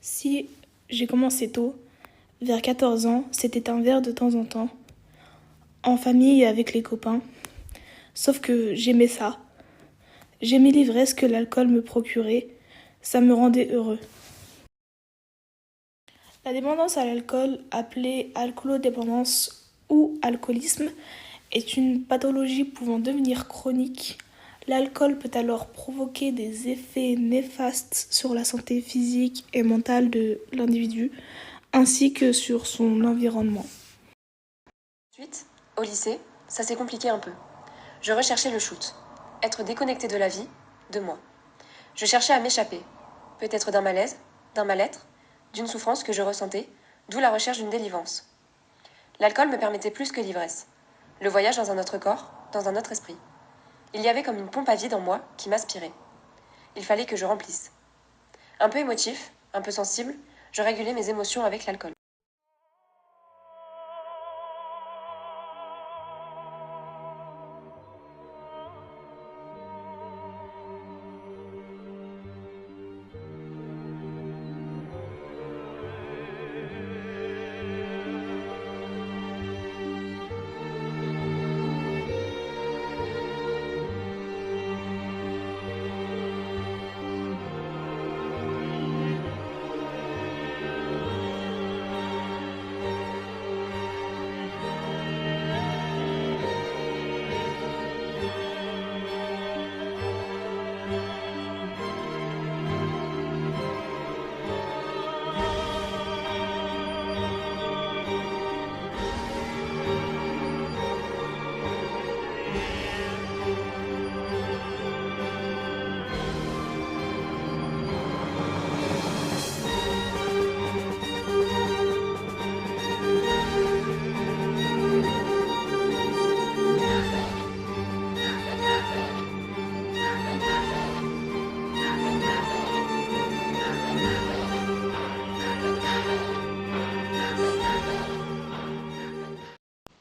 Si j'ai commencé tôt, vers 14 ans, c'était un verre de temps en temps, en famille et avec les copains. Sauf que j'aimais ça. J'aimais l'ivresse que l'alcool me procurait. Ça me rendait heureux. La dépendance à l'alcool, appelée alcoolodépendance ou alcoolisme, est une pathologie pouvant devenir chronique. L'alcool peut alors provoquer des effets néfastes sur la santé physique et mentale de l'individu, ainsi que sur son environnement. Ensuite, au lycée, ça s'est compliqué un peu. Je recherchais le shoot, être déconnecté de la vie, de moi. Je cherchais à m'échapper, peut-être d'un malaise, d'un mal-être, d'une souffrance que je ressentais, d'où la recherche d'une délivrance. L'alcool me permettait plus que l'ivresse. Le voyage dans un autre corps, dans un autre esprit. Il y avait comme une pompe à vide en moi qui m'aspirait. Il fallait que je remplisse. Un peu émotif, un peu sensible, je régulais mes émotions avec l'alcool.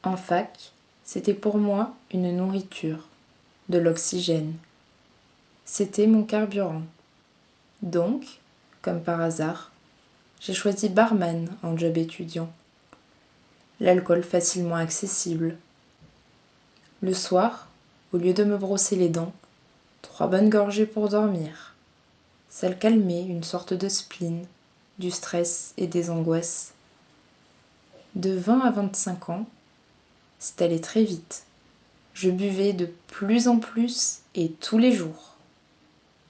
En fac, c'était pour moi une nourriture, de l'oxygène. C'était mon carburant. Donc, comme par hasard, j'ai choisi barman en job étudiant. L'alcool facilement accessible. Le soir, au lieu de me brosser les dents, 3 bonnes gorgées pour dormir. Ça le calmait une sorte de spleen, du stress et des angoisses. De 20 à 25 ans, c'est allé très vite. Je buvais de plus en plus et tous les jours.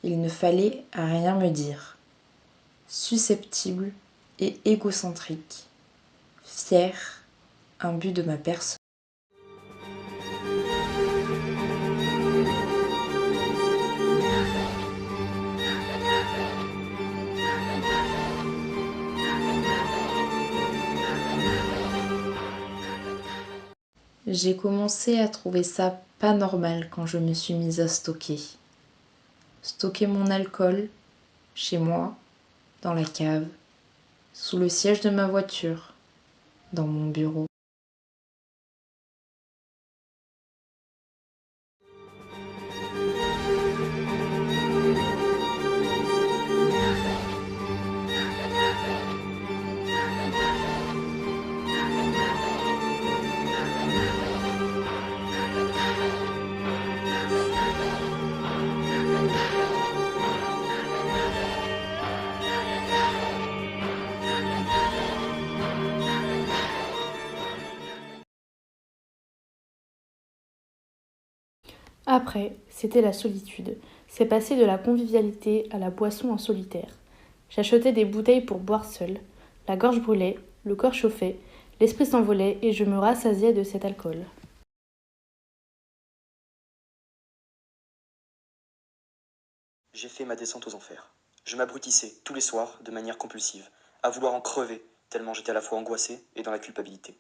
Il ne fallait rien me dire. Susceptible et égocentrique. Fier, imbu de ma personne. J'ai commencé à trouver ça pas normal quand je me suis mise à stocker. Stocker mon alcool, chez moi, dans la cave, sous le siège de ma voiture, dans mon bureau. Après, c'était la solitude. C'est passé de la convivialité à la boisson en solitaire. J'achetais des bouteilles pour boire seul. La gorge brûlait, le corps chauffait, l'esprit s'envolait et je me rassasiais de cet alcool. J'ai fait ma descente aux enfers. Je m'abrutissais tous les soirs de manière compulsive, à vouloir en crever, tellement j'étais à la fois angoissé et dans la culpabilité.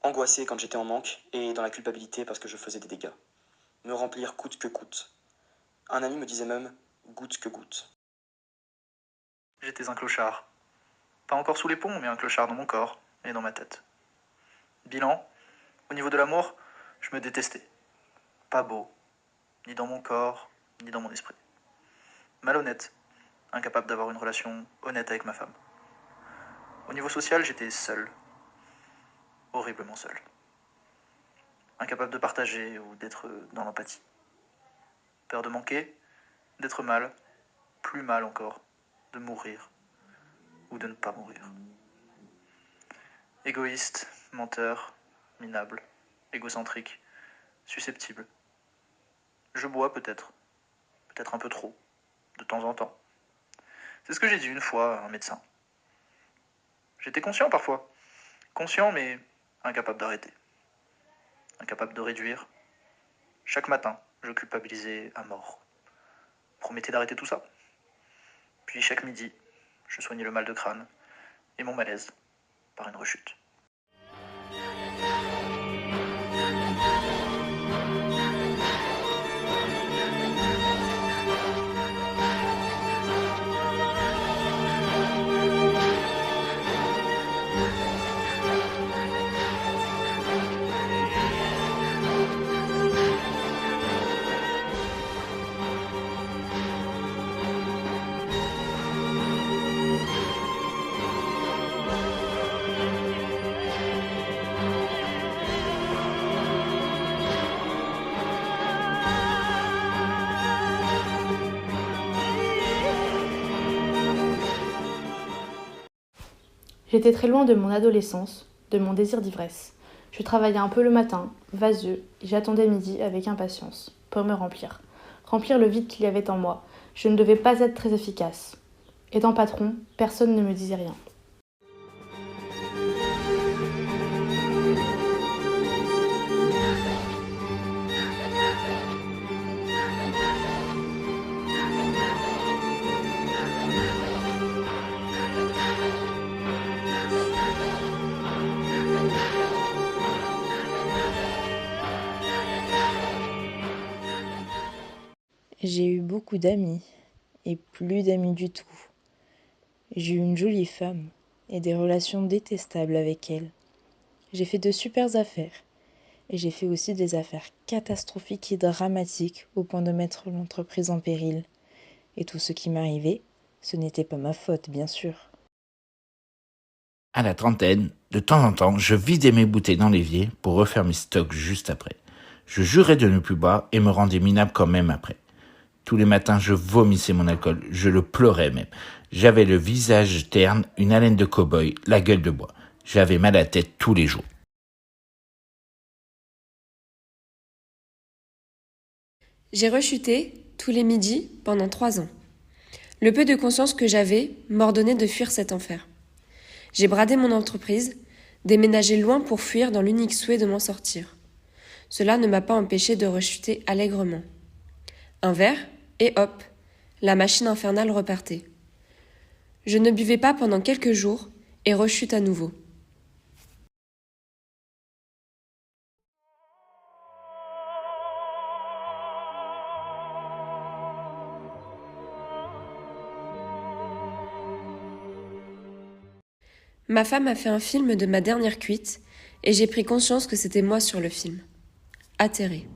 Angoissé quand j'étais en manque et dans la culpabilité parce que je faisais des dégâts. Me remplir coûte que coûte. Un ami me disait même goutte que goutte. J'étais un clochard. Pas encore sous les ponts, mais un clochard dans mon corps et dans ma tête. Bilan, au niveau de l'amour, je me détestais. Pas beau, ni dans mon corps, ni dans mon esprit. Malhonnête, incapable d'avoir une relation honnête avec ma femme. Au niveau social, j'étais seul. Horriblement seul. Incapable de partager ou d'être dans l'empathie. Peur de manquer, d'être mal, plus mal encore, de mourir ou de ne pas mourir. Égoïste, menteur, minable, égocentrique, susceptible. Je bois peut-être un peu trop, de temps en temps. C'est ce que j'ai dit une fois à un médecin. J'étais conscient parfois, conscient mais incapable d'arrêter, incapable de réduire. Chaque matin, je culpabilisais à mort. Promettais d'arrêter tout ça. Puis chaque midi, je soignais le mal de crâne et mon malaise par une rechute. J'étais très loin de mon adolescence, de mon désir d'ivresse. Je travaillais un peu le matin, vaseux, et j'attendais midi avec impatience, pour me remplir. Remplir le vide qu'il y avait en moi. Je ne devais pas être très efficace. Étant patron, personne ne me disait rien. J'ai eu beaucoup d'amis, et plus d'amis du tout. J'ai eu une jolie femme, et des relations détestables avec elle. J'ai fait de super affaires, et j'ai fait aussi des affaires catastrophiques et dramatiques au point de mettre l'entreprise en péril. Et tout ce qui m'arrivait, ce n'était pas ma faute, bien sûr. À la trentaine, de temps en temps, je vidais mes bouteilles dans l'évier pour refaire mes stocks juste après. Je jurais de ne plus boire et me rendais minable quand même après. Tous les matins, je vomissais mon alcool, je le pleurais même. J'avais le visage terne, une haleine de cow-boy, la gueule de bois. J'avais mal à la tête tous les jours. J'ai rechuté tous les midis pendant 3 ans. Le peu de conscience que j'avais m'ordonnait de fuir cet enfer. J'ai bradé mon entreprise, déménagé loin pour fuir dans l'unique souhait de m'en sortir. Cela ne m'a pas empêché de rechuter allègrement. Un verre, et hop, la machine infernale repartait. Je ne buvais pas pendant quelques jours et rechute à nouveau. Ma femme a fait un film de ma dernière cuite et j'ai pris conscience que c'était moi sur le film. Atterrée.